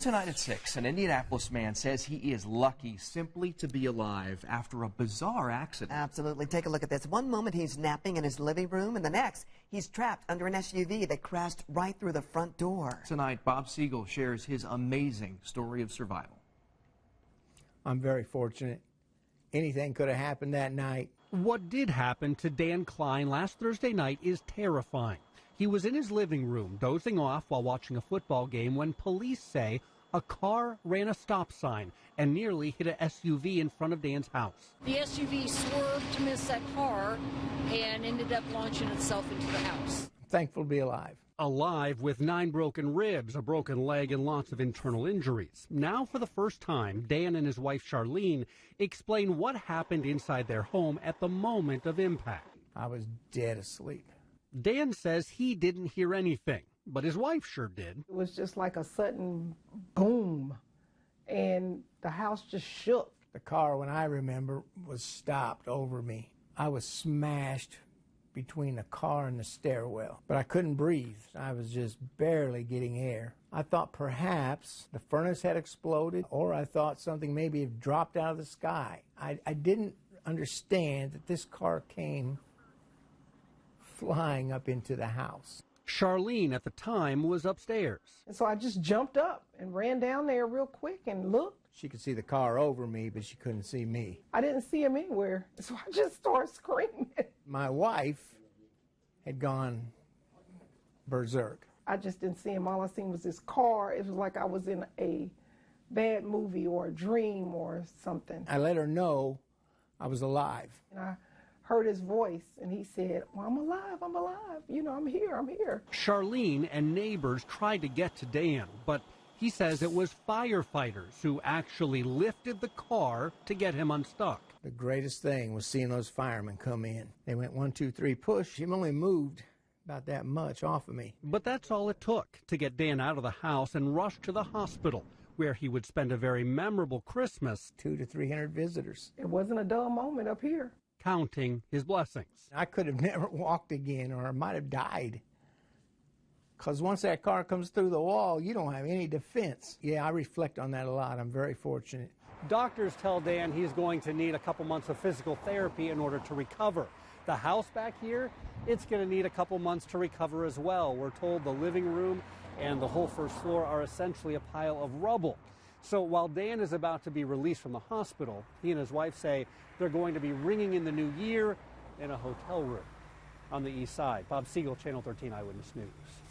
Tonight at 6, an Indianapolis man says he is lucky simply to be alive after a bizarre accident. Absolutely. Take a look at this. One moment he's napping in his living room, and the next he's trapped under an SUV that crashed right through the front door. Tonight, Bob Siegel shares his amazing story of survival. I'm very fortunate. Anything could have happened that night. What did happen to Dan Klein last Thursday night is terrifying. He was in his living room dozing off while watching a football game when police say a car ran a stop sign and nearly hit an SUV in front of Dan's house. The SUV swerved to miss that car and ended up launching itself into the house. Thankful to be alive. Alive with 9 broken ribs, a broken leg, and lots of internal injuries. Now, for the first time, Dan and his wife Charlene explain what happened inside their home at the moment of impact. I was dead asleep. Dan says he didn't hear anything, but his wife sure did. It was just like a sudden boom, and the house just shook. The car, when I remember, was stopped over me. I was smashed between the car and the stairwell, but I couldn't breathe. I was just barely getting air. I thought perhaps the furnace had exploded, or I thought something maybe had dropped out of the sky. I didn't understand that this car came flying up into the house. Charlene, at the time, was upstairs. And so I just jumped up and ran down there real quick and looked. She could see the car over me, but she couldn't see me. I didn't see him anywhere, so I just started screaming. My wife had gone berserk. I just didn't see him. All I seen was this car. It was like I was in a bad movie or a dream or something. I let her know I was alive. And I heard his voice, and he said, well, I'm alive, you know, I'm here. Charlene and neighbors tried to get to Dan, but he says it was firefighters who actually lifted the car to get him unstuck. The greatest thing was seeing those firemen come in. They went 1, 2, 3, push. He only moved about that much off of me. But that's all it took to get Dan out of the house and rush to the hospital, where he would spend a very memorable Christmas. 200 to 300 visitors. It wasn't a dull moment up here. Counting his blessings. I could have never walked again, or I might have died. Because once that car comes through the wall, you don't have any defense. Yeah, I reflect on that a lot. I'm very fortunate. Doctors tell Dan he's going to need a couple months of physical therapy in order to recover. The house back here, it's going to need a couple months to recover as well. We're told the living room and the whole first floor are essentially a pile of rubble. So while Dan is about to be released from the hospital, he and his wife say they're going to be ringing in the new year in a hotel room on the east side. Bob Siegel, Channel 13 Eyewitness News.